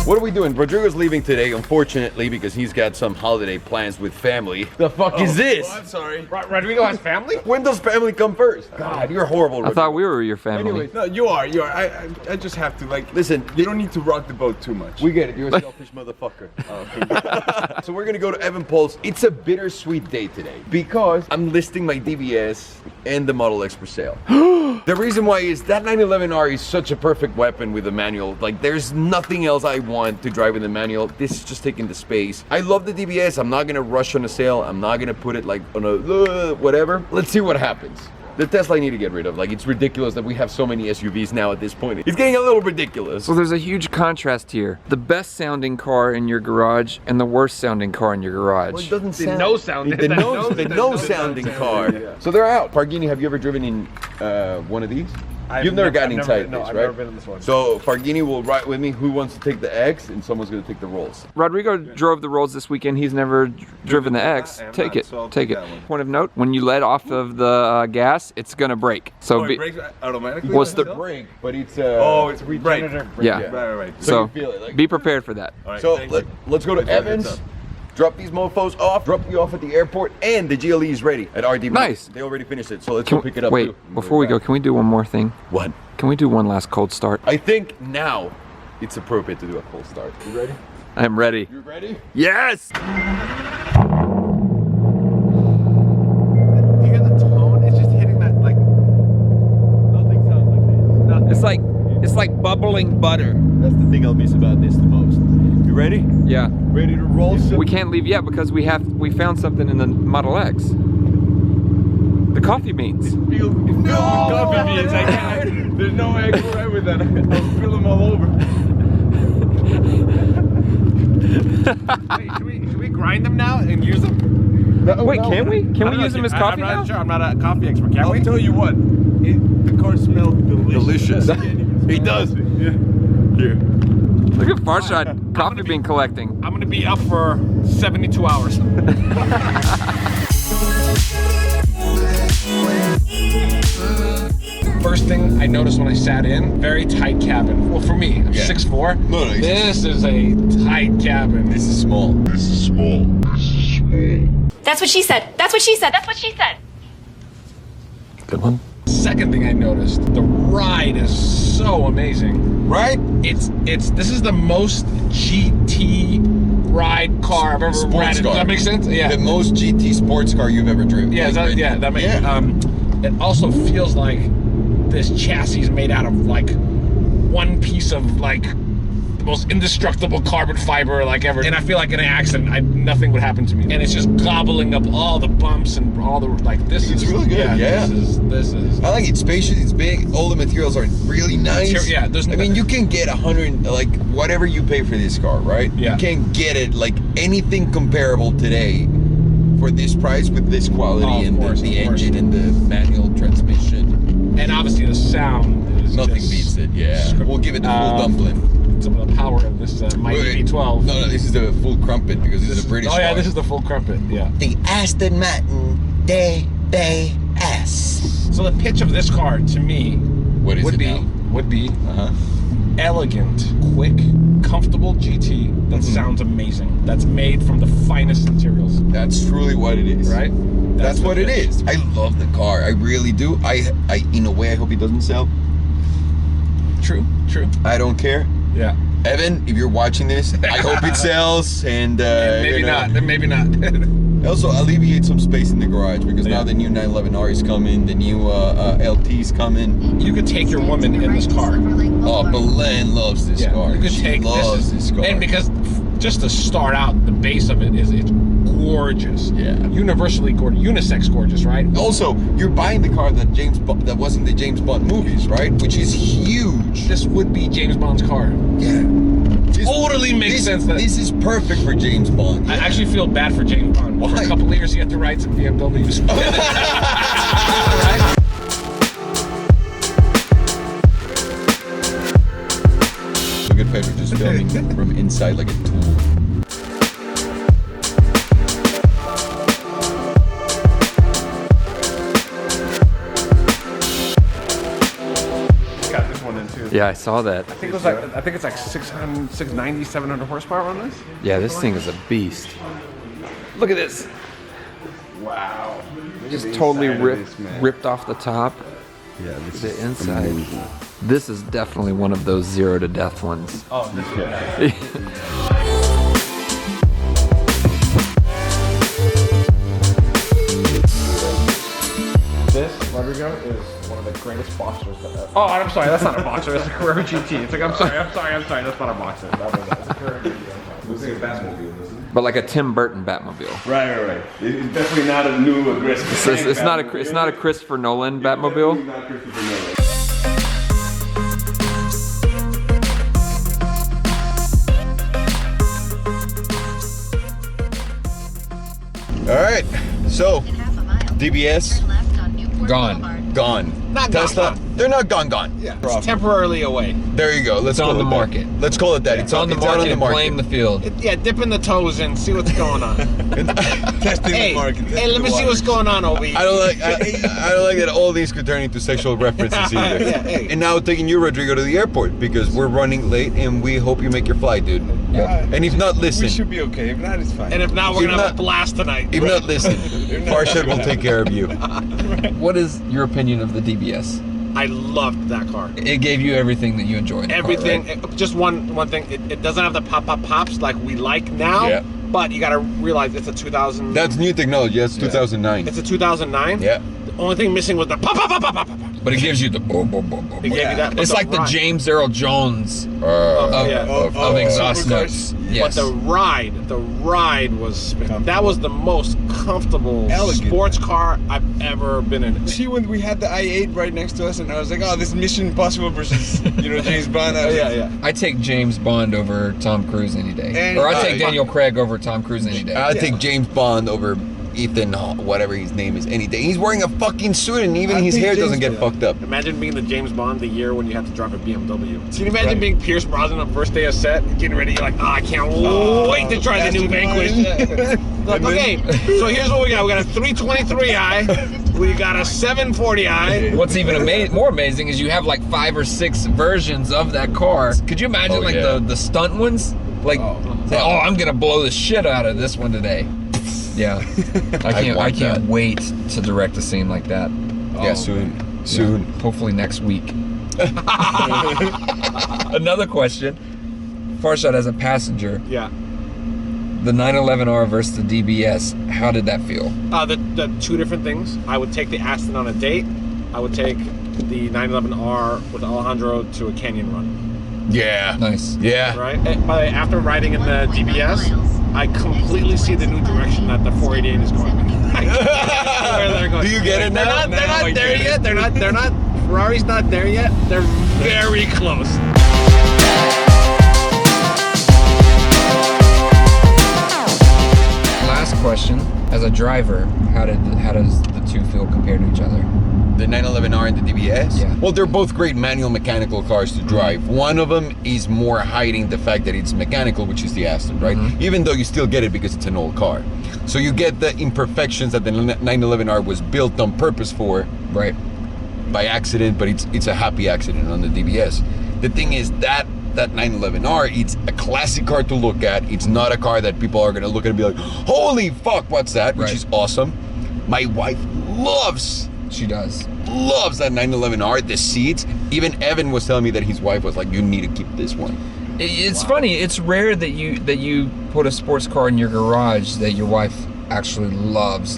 What are we doing? Rodrigo's leaving today, unfortunately, because he's got some holiday plans with family. The fuck is this? Oh, I'm sorry. Rodrigo has family? When does family come first? God, you're horrible, Rodrigo. I thought we were your family. Anyways, No, you are. I just have to, like, listen, you don't need to rock the boat too much. we get it. You're a selfish motherfucker. So we're gonna go to Evan Paul's. It's a bittersweet day today because I'm listing my DBS and the Model X for sale. The reason why is that 911R is such a perfect weapon with a manual. Like, there's nothing else I want to drive in the manual. This is just taking the space. I love the DBS. I'm not gonna rush on a sale. I'm not gonna put it like on a whatever. Let's see what happens. The Tesla I need to get rid of. Like, it's ridiculous that we have so many SUVs now at this point. It's getting a little ridiculous. So there's a huge contrast here. The best sounding car in your garage and the worst sounding car in your garage. Well, it doesn't The sound. no sound. The no sounding car. Yeah. So they're out. Farghini, have you ever driven in one of these? You've never gotten inside No, this, I've right? never been in this one. So Farghini will ride with me. Who wants to take the X, and someone's gonna take the Rolls. Rodrigo drove the Rolls this weekend. He's never driven the X. I am Take not, it. so I'll Take take it. that one. Point of note: when you let off of the gas, it's gonna brake. So Oh, it be, breaks automatically? What's the- brake? But it's Oh, it's brake. yeah. Right. So you feel it, like- be prepared for that. All right, So thank you. let's go to Heads Evans. up. Drop these mofos off. Drop you off at the airport, and the GLE is ready at RDB. Nice. They already finished it, so let's Can go pick it up. wait, too. before we go, can we do one more thing? What? Can we do one last cold start? I think now it's appropriate to do a full start. You ready? I'm ready. You ready? Yes. Do you hear the tone? It's just hitting that, like, nothing sounds like this. It's like bubbling butter. That's the thing I'll miss about this the most. You ready? Yeah. Ready to roll? We can't leave yet because we found something in the Model X. The coffee beans. Feel coffee beans. I can't. There's no way I can ride with that. I'll feel them all over. Wait, should we grind them now and use them? Wait, can we? Can we use them as coffee I'm now? not sure. I'm not a coffee expert. Can I'll we? tell you what. The car smells delicious. Delicious. He does. Yeah. Here. Look at Farshad coffee bean collecting. I'm gonna be up for 72 hours. First thing I noticed when I sat in, very tight cabin. Well, for me, I'm Yeah. 6'4". No, This is a tight cabin. This is small. That's what she said. That's what she said. That's what she said. Good one. Second thing I noticed, the ride is so amazing. Right? This is the most GT ride car I've ever Sports ridden. car. Does that make sense? Yeah. The most GT sports car you've ever driven. Yeah, that makes it also feels like this chassis is made out of like one piece of like the most indestructible carbon fiber like ever. And I feel like in an accident, nothing would happen to me. And it's just gobbling up all the bumps and all the this It's is really good, yeah. This is I like it. Spacious. It's big. All the materials are really nice. Yeah, I mean, you can get 100, like whatever you pay for this car, right? Yeah. You can't get it like anything comparable today for this price with this quality Oh, of and course, the of course. engine and the manual transmission. and obviously the sound is Nothing just beats it. Yeah. We'll give it the full dumpling. Some of the power of this mighty Wait, V12. No, this is the full crumpet because this is a British Oh yeah, car. this is the full crumpet. Yeah. the Aston Martin DBS. So the pitch of this car to me What is would it be now? Uh-huh. Elegant, quick, comfortable GT that sounds amazing. That's made from the finest materials. That's truly what it is. Right? That's the what it pitch. is. I love the car. I really do. I in a way, I hope it doesn't sell. True. I don't care. Yeah. Evan, if you're watching this, I hope it sells. And Maybe you know, not. Maybe not. Also, alleviate some space in the garage because now the new 911R is coming, the new LT's coming. You could take your woman in this car. Oh, Belen loves this car. You could She take loves this car. And because just to start out, the base of it is it's gorgeous. Yeah. Universally gorgeous, unisex gorgeous, right? Also, you're buying the car that that was in the James Bond movies, right? Which is huge. This would be James Bond's car. Yeah. Totally makes sense that this is perfect for James Bond. I actually feel bad for James Bond. For Why? a couple of years, he had to ride some BMWs. Right? Look at Pedro just filming from inside like a tool. Got this one in too. Yeah, I saw that. I think it's like 600, 690, 700 horsepower on this. Yeah, this thing is a beast. Look at this. Wow. Just totally ripped off the top. Yeah, this The is inside. amazing. This is definitely one of those 0 to death ones. Oh, this Rodrigo is one of the greatest boxers that ever. Oh, I'm sorry, that's not a boxer. It's a Carrera GT. It's like I'm sorry. That's not a boxer. It's a Carrera GT. Looks like a Batmobile, doesn't it? But like a Tim Burton Batmobile. Right. It's definitely not a new aggressive. It's not a Christopher Nolan Batmobile. It's not Christopher Nolan. All right, so DBS gone. Not Tesla, gone. they're not gone. Yeah, it's temporarily away. There you go. Let's It's call on it the that. market. Let's call it that. It's On the it's out market on the and market. blame the field. Yeah, dipping the toes in, see what's going on. Testing hey, the market. hey, let me see what's going on over here. I don't like that all these could turn into sexual references either. Yeah, hey. And now taking you, Rodrigo, to the airport because we're running late and we hope you make your flight, dude. And if not, listen. We should be okay. If not, it's fine. And if not, we're If gonna have a not- blast tonight. If not, listen. Farshad will take care of you. What is your opinion of the DBS? I loved that car. It gave you everything that you enjoy in the Everything. car, right? Just one thing. It doesn't have the pops like we like now. Yeah. But you gotta realize it's a 2000. That's new technology. That's 2009. It's a 2009. Yeah. The only thing missing was the pop. But it gives you the boom, boom, boom, boom. It gave you that. but It's like the ride- James Earl Jones yeah. of exhaust supercars. notes. Yes. But the ride was that was the most comfortable Elegant. sports car I've ever been in. See, when we had the i8 right next to us, and I was like, "Oh, this is Mission Impossible versus, James Bond." I was like, I take James Bond over Tom Cruise any day. And- Or I take Daniel Craig over Tom Cruise any day. I'd take James Bond over Ethan, whatever his name is, any day. He's wearing a fucking suit and even I'd his take hair doesn't James get Bond. fucked up. Imagine being the James Bond the year when you have to drive a BMW. Can you imagine being Pierce Brosnan on the first day of set, getting ready? You're like, oh, I can't wait to try the new Vanquish. Like, okay, so here's what we got. We got a 323i. We got a 740i. What's even more amazing is you have like 5 or 6 versions of that car. Could you imagine the stunt ones? Like, I'm gonna blow the shit out of this one today. Yeah, I can't wait to direct a scene like that. Yeah, soon. Yeah, hopefully next week. Another question. Farshad, as a passenger, Yeah. the 911R versus the DBS, how did that feel? The two different things. I would take the Aston on a date. I would take the 911R with Alejandro to a canyon run. Yeah. Nice. Yeah. Right? By the way, after riding in the DBS, I completely see the new direction that the 488 is going. Where they're going. Do you get it They're now? not there yet. They're not. Ferrari's not there yet. They're very close. Last question. As a driver, how does the two feel compared to each other? The 911R and the DBS? Yeah. Well, they're both great manual mechanical cars to drive. One of them is more hiding the fact that it's mechanical, which is the Aston, right? Even though you still get it because it's an old car. So you get the imperfections that the 911R was built on purpose for. Right. By accident, but it's a happy accident on the DBS. The thing is that 911R, it's a classic car to look at. It's not a car that people are gonna look at and be like, holy fuck, what's that? Which Right. is awesome. My wife loves She does. that 911R, the seats. Even Evan was telling me that his wife was like, you need to keep this one. It's funny. It's rare that you put a sports car in your garage that your wife actually loves.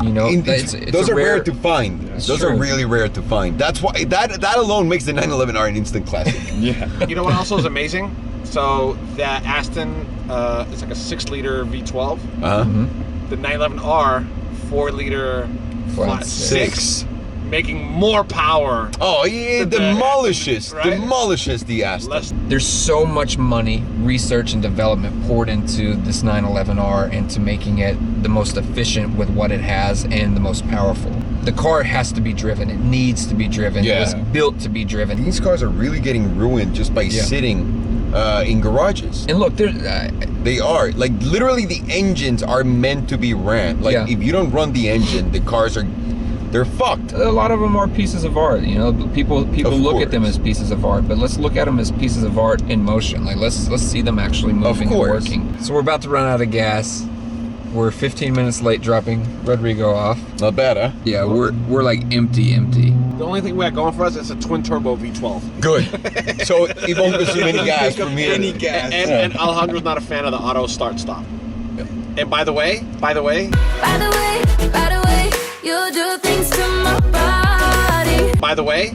You know, it's those a are rare to find. It's Those are true. really rare to find. That's why that alone makes the 911R an instant classic. Yeah. You know what also is amazing? So that Aston, it's like a 6-liter V12. Uh-huh. The 911R, 4-liter flat 6, making more power. Oh, yeah, The- demolishes right? the Aston. Less. There's so much money, research and development poured into this 911R into making it the most efficient with what it has and the most powerful. The car has to be driven. It needs to be driven. Yeah. It was built to be driven. These cars are really getting ruined just by sitting in garages. And look, They are. Like, literally the engines are meant to be ran. Like, Yeah. if you don't run the engine, the cars are they're fucked. A lot of them are pieces of art, you know. People look at them as pieces of art, but let's look at them as pieces of art in motion. Like let's see them actually moving and working. So we're about to run out of gas. We're 15 minutes late dropping Rodrigo off. Not bad, huh? Yeah, we're like empty. The only thing we got going for us is a twin turbo V12. Good. So it won't consume any gas from here. Any gas. And Alejandro's not a fan of the auto start stop. And by the way, By the way, you do things to my body. by the way,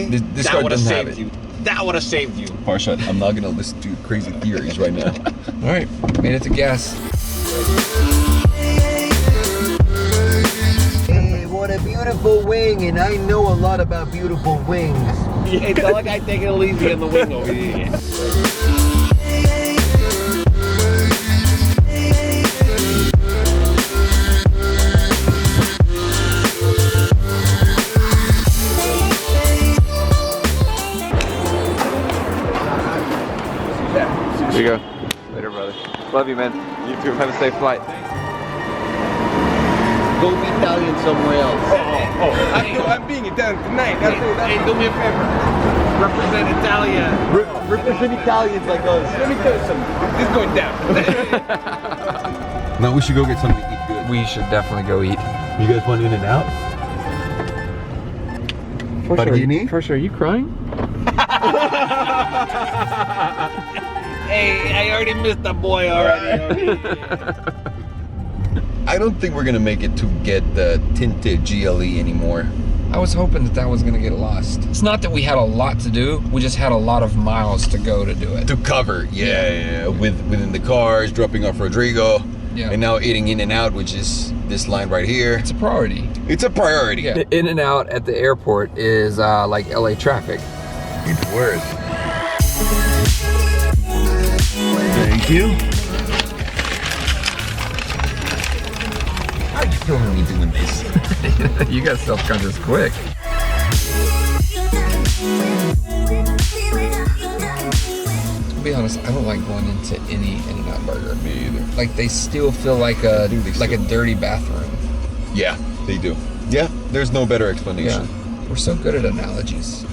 This that car would have doesn't have saved it. you. That would have saved you. Farshad, I'm not gonna listen to crazy theories right now. All right, made it to gas. Hey, what a beautiful wing, and I know a lot about beautiful wings. Hey, tell like I take it easy on the wing over here. Here you go. Later, brother. Love you, man. You too. Have a safe flight. Go be Italian somewhere else. I'm being Italian tonight. That's it. Hey, do me a favor. Represent Italia. Represent Italians like us. Let me tell you something. This is going down. Now we should go get something to eat good. We should definitely go eat. You guys want In and Out? Pardini? Farshad, are you crying? Hey, I already missed the boy already. I don't think we're gonna make it to get the tinted GLE anymore. I was hoping that was gonna get lost. It's not that we had a lot to do. We just had a lot of miles to go to do it. To cover, yeah. Within the cars, dropping off Rodrigo, and now eating In and Out, which is this line right here. It's a priority. It's a priority. Yeah. In and Out at the airport is like LA traffic. It's worse. Thank you. How are you filming me doing this? You got self-conscious quick. To be honest, I don't like going into any In-N-Out burger. Me either. Like they still feel like a dirty bathroom. Yeah, they do. Yeah, there's no better explanation. Yeah, we're so good at analogies.